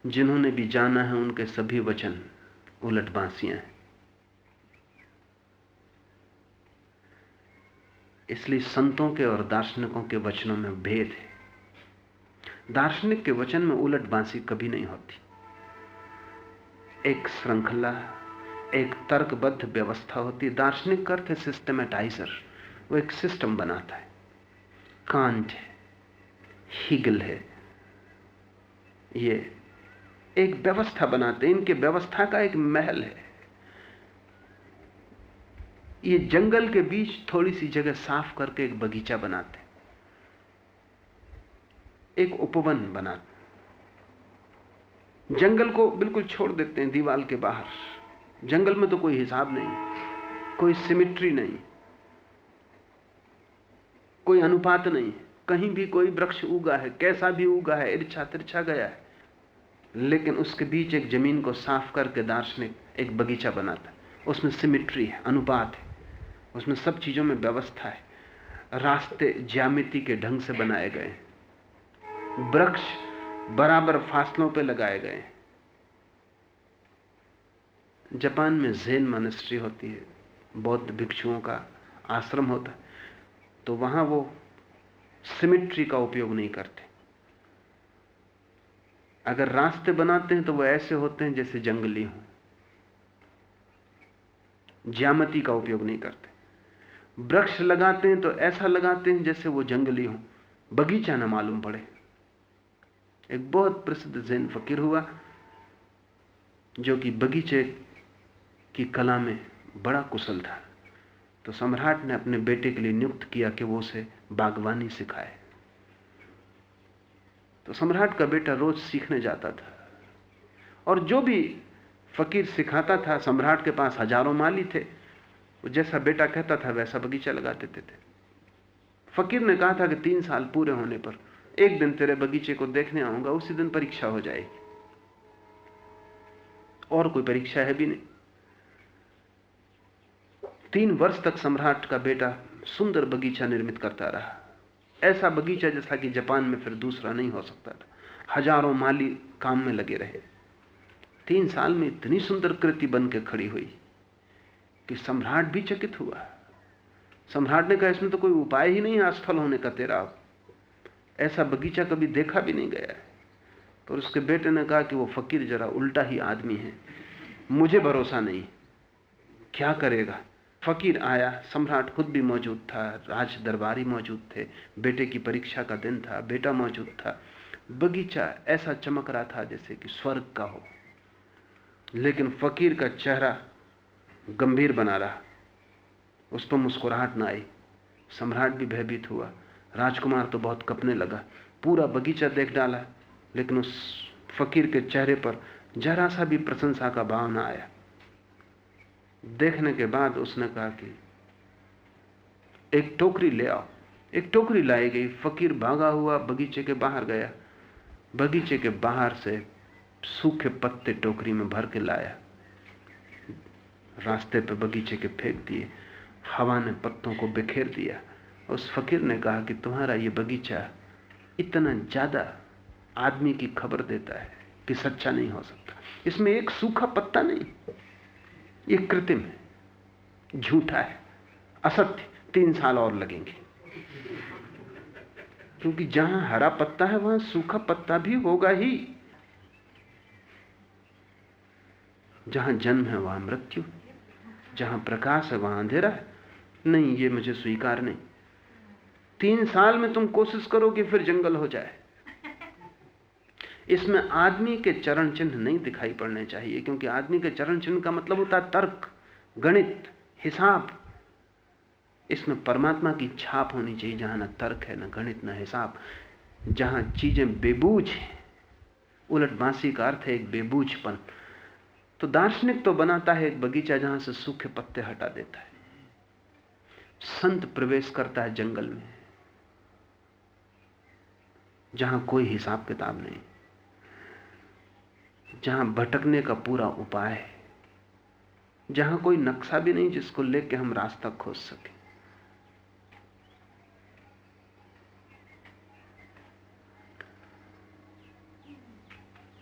जिन्होंने भी जाना है उनके सभी वचन उलट बांसियां हैं। इसलिए संतों के और दार्शनिकों के वचनों में भेद है। दार्शनिक के वचन में उलट बांसी कभी नहीं होती। एक श्रृंखला, एक तर्कबद्ध व्यवस्था होती है। दार्शनिक का अर्थ है सिस्टमेटाइजर, वो एक सिस्टम बनाता है। कांट है, हीगल है, ये एक व्यवस्था बनाते हैं। इनके व्यवस्था का एक महल है। ये जंगल के बीच थोड़ी सी जगह साफ करके एक बगीचा बनाते हैं, एक उपवन बनाते हैं। जंगल को बिल्कुल छोड़ देते हैं दीवार के बाहर। जंगल में तो कोई हिसाब नहीं, कोई सिमिट्री नहीं, कोई अनुपात नहीं। कहीं भी कोई वृक्ष उगा है, कैसा भी उगा है, इर्छा तिरछा गया है, लेकिन उसके बीच एक जमीन को साफ करके दार्शनिक एक बगीचा बनाता है। उसमें सिमिट्री है, अनुपात है, उसमें सब चीजों में व्यवस्था है। रास्ते ज्यामिति के ढंग से बनाए गए, वृक्ष बराबर फासलों पे लगाए गए। जापान में ज़ेन मॉनेस्ट्री होती है, बौद्ध भिक्षुओं का आश्रम होता है, तो वहां वो सिमिट्री का उपयोग नहीं करते। अगर रास्ते बनाते हैं तो वो ऐसे होते हैं जैसे जंगली हों, ज्यामिति का उपयोग नहीं करते। वृक्ष लगाते हैं तो ऐसा लगाते हैं जैसे वो जंगली हों, बगीचा ना मालूम पड़े। एक बहुत प्रसिद्ध ज़ेन फकीर हुआ जो कि बगीचे की कला में बड़ा कुशल था, तो सम्राट ने अपने बेटे के लिए नियुक्त किया कि वो उसे बागवानी सिखाए। तो सम्राट का बेटा रोज सीखने जाता था, और जो भी फकीर सिखाता था, सम्राट के पास हजारों माली थे, वो जैसा बेटा कहता था वैसा बगीचा लगा देते थे। फकीर ने कहा था कि 3 साल पूरे होने पर एक दिन तेरे बगीचे को देखने आऊंगा, उसी दिन परीक्षा हो जाएगी। और कोई परीक्षा है भी नहीं। 3 वर्ष तक सम्राट का बेटा सुंदर बगीचा निर्मित करता रहा, ऐसा बगीचा जैसा कि जापान में फिर दूसरा नहीं हो सकता था। हजारों माली काम में लगे रहे। 3 साल में इतनी सुंदर कृति बन के खड़ी हुई कि सम्राट भी चकित हुआ। सम्राट ने कहा, इसमें तो कोई उपाय ही नहीं असफल होने का तेरा, ऐसा बगीचा कभी देखा भी नहीं गया है। पर उसके बेटे ने कहा कि वो फकीर जरा उल्टा ही आदमी है, मुझे भरोसा नहीं, क्या करेगा। फकीर आया, सम्राट खुद भी मौजूद था, राज दरबारी मौजूद थे, बेटे की परीक्षा का दिन था, बेटा मौजूद था। बगीचा ऐसा चमक रहा था जैसे कि स्वर्ग का हो, लेकिन फकीर का चेहरा गंभीर बना रहा, उस पर मुस्कुराहट ना आई। सम्राट भी भयभीत हुआ। राजकुमार तो बहुत कपने लगा, पूरा बगीचा देख डाला, लेकिन उस फकीर के चेहरे पर जरा सा भी प्रशंसा का भाव ना आया। देखने के बाद उसने कहा कि एक टोकरी ले आओ। एक टोकरी लाई गई। फकीर भागा हुआ बगीचे के बाहर गया, बगीचे के बाहर से सूखे पत्ते टोकरी में भर के लाया, रास्ते पे बगीचे के फेंक दिए। हवा ने पत्तों को बिखेर दिया। उस फकीर ने कहा कि तुम्हारा ये बगीचा इतना ज्यादा आदमी की खबर देता है कि सच्चा नहीं हो सकता। इसमें एक सूखा पत्ता नहीं, ये कृत्रिम है, झूठा है, असत्य। 3 साल और लगेंगे, क्योंकि जहां हरा पत्ता है वहां सूखा पत्ता भी होगा ही। जहां जन्म है वहां मृत्यु, जहां प्रकाश है वहां अंधेरा है। नहीं, ये मुझे स्वीकार नहीं। 3 साल में तुम कोशिश करो कि फिर जंगल हो जाए। इसमें आदमी के चरण चिन्ह नहीं दिखाई पड़ने चाहिए, क्योंकि आदमी के चरण चिन्ह का मतलब होता है तर्क, गणित, हिसाब। इसमें परमात्मा की छाप होनी चाहिए, जहां न तर्क है, न गणित, न हिसाब, जहां चीजें बेबूझ हैं। उलट बांसी का अर्थ है एक बेबूझपन। तो दार्शनिक तो बनाता है एक बगीचा जहां से सूखे पत्ते हटा देता है। संत प्रवेश करता है जंगल में जहां कोई हिसाब किताब नहीं, जहां भटकने का पूरा उपाय है, जहां कोई नक्शा भी नहीं जिसको लेके हम रास्ता खोज सके।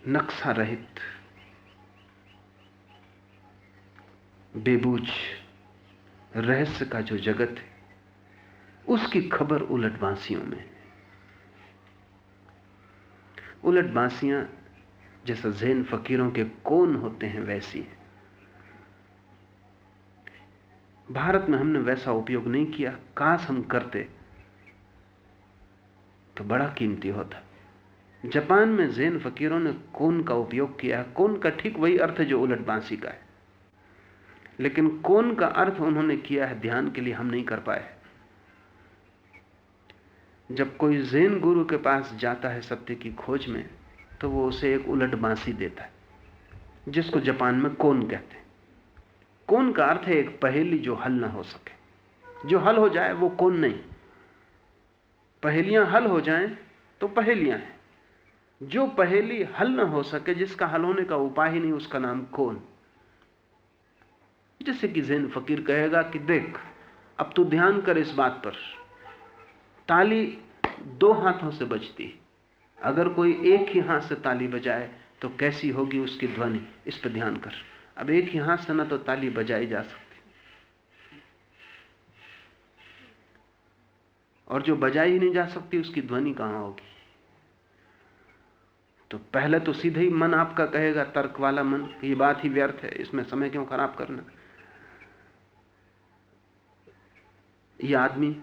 नक्शा रहित, बेबूझ रहस्य का जो जगत है, उसकी खबर उलट बांसियों में। उलट बांसियां जैसा ज़ैन फकीरों के कोन होते हैं वैसी है। भारत में हमने वैसा उपयोग नहीं किया, काश हम करते तो बड़ा कीमती होता। जापान में ज़ैन फकीरों ने कोन का उपयोग किया। कोन का ठीक वही अर्थ है जो उलट बांसी का है, लेकिन कोन का अर्थ उन्होंने किया है ध्यान के लिए, हम नहीं कर पाए। जब कोई ज़ैन गुरु के पास जाता है सत्य की खोज में, तो वो उसे एक उलट बांसी देता है, जिसको जापान में कोन कहते हैं। कोन का अर्थ है एक पहेली जो हल ना हो सके। जो हल हो जाए वो कोन नहीं। पहेलियां हल हो जाएं तो पहेलियां हैं। जो पहेली हल ना हो सके, जिसका हल होने का उपाय ही नहीं, उसका नाम कोन। जैसे कि ज़ैन फकीर कहेगा कि देख, अब तू ध्यान कर इस बात पर, ताली दो हाथों से बजती है। अगर कोई एक ही हाथ से ताली बजाए तो कैसी होगी उसकी ध्वनि, इस पर ध्यान कर। अब एक ही हाथ से ना तो ताली बजाई जा सकती, और जो बजाई ही नहीं जा सकती उसकी ध्वनि कहां होगी। तो पहले तो सीधे ही मन आपका कहेगा, तर्क वाला मन, ये बात ही व्यर्थ है, इसमें समय क्यों खराब करना। ये आदमी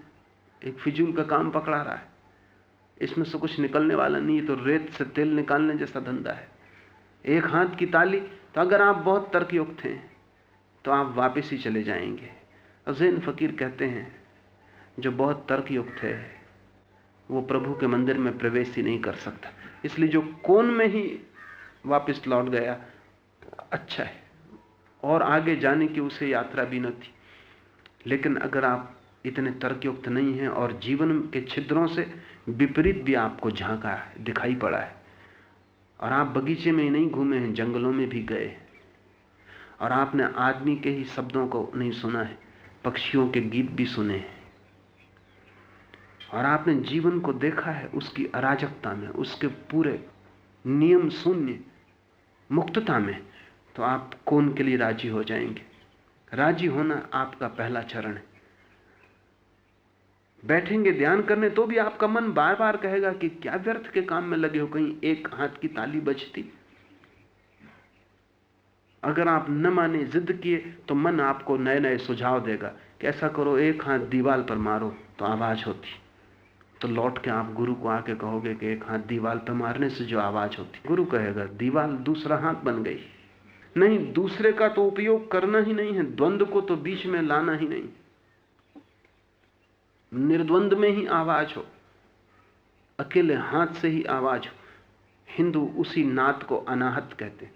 एक फिजूल का काम पकड़ा रहा है, इसमें से कुछ निकलने वाला नहीं, तो रेत से तेल निकालने जैसा धंधा है। एक हाथ की ताली, तो अगर आप बहुत तर्कयुक्त हैं तो आप वापस ही चले जाएंगे। और ज़ैन फकीर कहते हैं जो बहुत तर्कयुक्त है वो प्रभु के मंदिर में प्रवेश ही नहीं कर सकता। इसलिए जो कोन में ही वापस लौट गया अच्छा है, और आगे जाने की उसे यात्रा भी न थी। लेकिन अगर आप इतने तर्कयुक्त नहीं हैं और जीवन के छिद्रों से विपरीत भी आपको झांका है, दिखाई पड़ा है, और आप बगीचे में ही नहीं घूमे हैं, जंगलों में भी गए, और आपने आदमी के ही शब्दों को नहीं सुना है, पक्षियों के गीत भी सुने हैं, और आपने जीवन को देखा है उसकी अराजकता में, उसके पूरे नियम शून्य मुक्तता में, तो आप कौन के लिए राजी हो जाएंगे। राजी होना आपका पहला चरण है। बैठेंगे ध्यान करने तो भी आपका मन बार बार कहेगा कि क्या व्यर्थ के काम में लगे हो, कहीं एक हाथ की ताली बजती। अगर आप न माने, जिद किए, तो मन आपको नए नए सुझाव देगा कि ऐसा करो, एक हाथ दीवार पर मारो तो आवाज होती। तो लौट के आप गुरु को आके कहोगे कि एक हाथ दीवार पर मारने से जो आवाज होती। गुरु कहेगा दीवार दूसरा हाथ बन गई। नहीं, दूसरे का तो उपयोग करना ही नहीं है, द्वंद्व को तो बीच में लाना ही नहीं, निर्द्वंद में ही आवाज हो, अकेले हाथ से ही आवाज हो। हिंदू उसी नाद को अनाहत कहते हैं।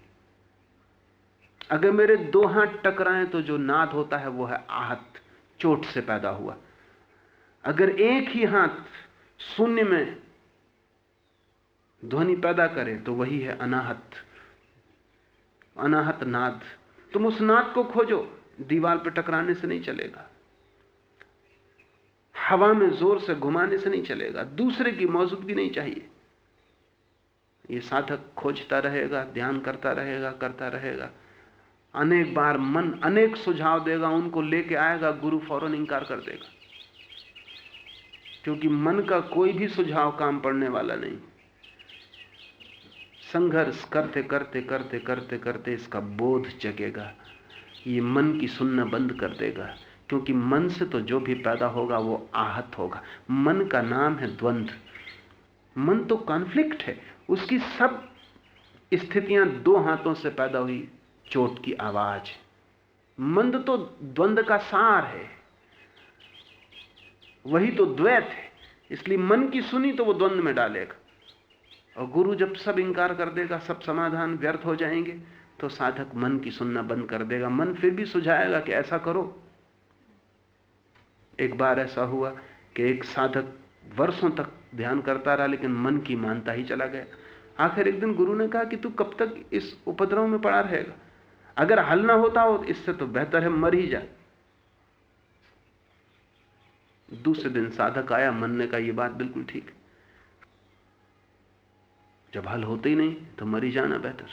अगर मेरे दो हाथ टकराएं तो जो नाद होता है वो है आहत, चोट से पैदा हुआ। अगर एक ही हाथ शून्य में ध्वनि पैदा करे तो वही है अनाहत, अनाहत नाद। तुम उस नाद को खोजो, दीवार पर टकराने से नहीं चलेगा, हवा में जोर से घुमाने से नहीं चलेगा, दूसरे की मौजूदगी नहीं चाहिए। ये साधक खोजता रहेगा, ध्यान करता रहेगा, अनेक बार मन अनेक सुझाव देगा, उनको लेके आएगा, गुरु फौरन इंकार कर देगा, क्योंकि मन का कोई भी सुझाव काम पड़ने वाला नहीं। संघर्ष करते करते करते करते करते इसका बोध जगेगा, ये मन की सुनना बंद कर देगा, क्योंकि मन से तो जो भी पैदा होगा वो आहत होगा। मन का नाम है द्वंद्व। मन तो कॉन्फ्लिक्ट है, उसकी सब स्थितियां दो हाथों से पैदा हुई चोट की आवाज। मन तो द्वंद्व का सार है, वही तो द्वैत है। इसलिए मन की सुनी तो वो द्वंद्व में डालेगा, और गुरु जब सब इंकार कर देगा, सब समाधान व्यर्थ हो जाएंगे, तो साधक मन की सुनना बंद कर देगा। मन फिर भी सुझाएगा कि ऐसा करो। एक बार ऐसा हुआ कि एक साधक वर्षों तक ध्यान करता रहा, लेकिन मन की मानता ही चला गया। आखिर एक दिन गुरु ने कहा कि तू कब तक इस उपद्रव में पड़ा रहेगा, अगर हल ना होता हो इससे तो बेहतर है मर ही जा। दूसरे दिन साधक आया, मन ने कहा ये बात बिल्कुल ठीक है, जब हल होते ही नहीं तो मरी जाना बेहतर।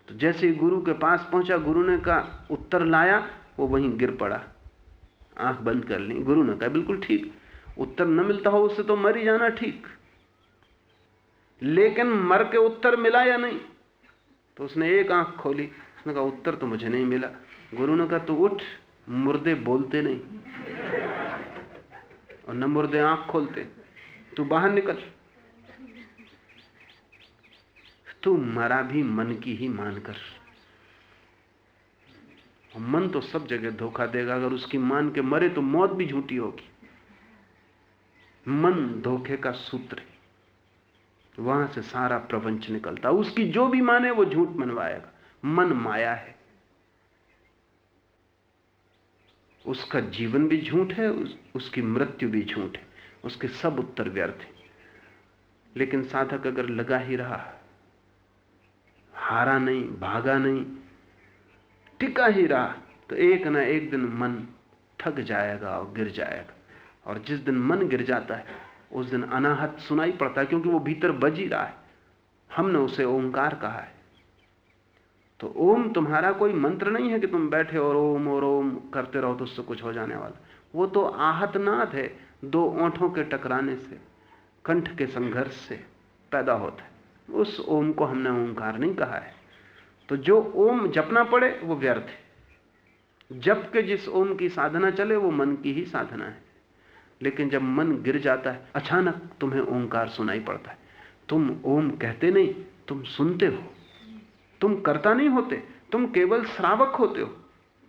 तो जैसे ही गुरु के पास पहुंचा, गुरु ने कहा उत्तर लाया, वो वहीं गिर पड़ा, आंख बंद कर ली। गुरु ने कहा बिल्कुल ठीक, उत्तर न मिलता हो उससे तो मरी जाना ठीक, लेकिन मर के उत्तर मिला या नहीं? तो उसने एक आंख खोली, उसने कहा उत्तर तो मुझे नहीं मिला। गुरु ने कहा तू उठ, मुर्दे बोलते नहीं और न मुर्दे आंख खोलते, तू बाहर निकल। तू मरा भी मन की ही मानकर। मन तो सब जगह धोखा देगा, अगर उसकी मान के मरे तो मौत भी झूठी होगी। मन धोखे का सूत्र है, वहां से सारा प्रपंच निकलता। उसकी जो भी माने वो झूठ मनवाएगा। मन माया है, उसका जीवन भी झूठ है, उसकी मृत्यु भी झूठ है, उसके सब उत्तर व्यर्थ हैं। लेकिन साधक अगर लगा ही रहा, हारा नहीं, भागा नहीं, टिका ही रहा, तो एक ना एक दिन मन थक जाएगा और गिर जाएगा। और जिस दिन मन गिर जाता है उस दिन अनाहत सुनाई पड़ता है, क्योंकि वो भीतर बज ही रहा है। हमने उसे ओंकार कहा है। तो ओम तुम्हारा कोई मंत्र नहीं है कि तुम बैठे और ओम करते रहो तो उससे कुछ हो जाने वाला। वो तो आहतनाद है, दो ओंठों के टकराने से, कंठ के संघर्ष से पैदा होता है। उस ओम को हमने ओंकार नहीं कहा है। तो जो ओम जपना पड़े वो व्यर्थ है। जप के जिस ओम की साधना चले वो मन की ही साधना है। लेकिन जब मन गिर जाता है, अचानक तुम्हें ओंकार सुनाई पड़ता है। तुम ओम कहते नहीं, तुम सुनते हो। तुम कर्ता नहीं होते, तुम केवल श्रावक होते हो।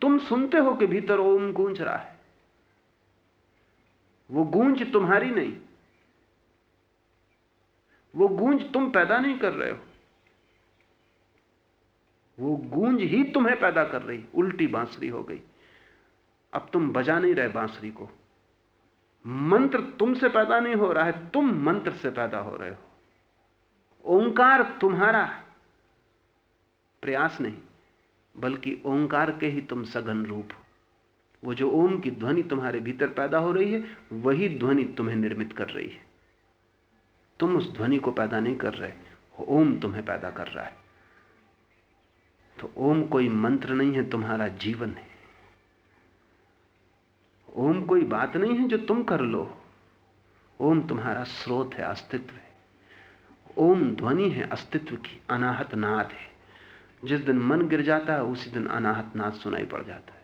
तुम सुनते हो कि भीतर ओम गूंज रहा है। वो गूंज तुम्हारी नहीं, वो गूंज तुम पैदा नहीं कर रहे हो, वो गूंज ही तुम्हें पैदा कर रही। उल्टी बांसुरी हो गई। अब तुम बजा नहीं रहे बांसुरी को। मंत्र तुमसे पैदा नहीं हो रहा है, तुम मंत्र से पैदा हो रहे हो। ओंकार तुम्हारा प्रयास नहीं, बल्कि ओंकार के ही तुम सघन रूप हो। वो जो ओम की ध्वनि तुम्हारे भीतर पैदा हो रही है, वही ध्वनि तुम्हें निर्मित कर रही है। तुम उस ध्वनि को पैदा नहीं कर रहे, ओम तुम्हें पैदा कर रहा है। तो ओम कोई मंत्र नहीं है, तुम्हारा जीवन है। ओम कोई बात नहीं है जो तुम कर लो। ओम तुम्हारा स्रोत है, अस्तित्व है। ओम ध्वनि है अस्तित्व की, अनाहत नाद है। जिस दिन मन गिर जाता है उसी दिन अनाहत नाद सुनाई पड़ जाता है।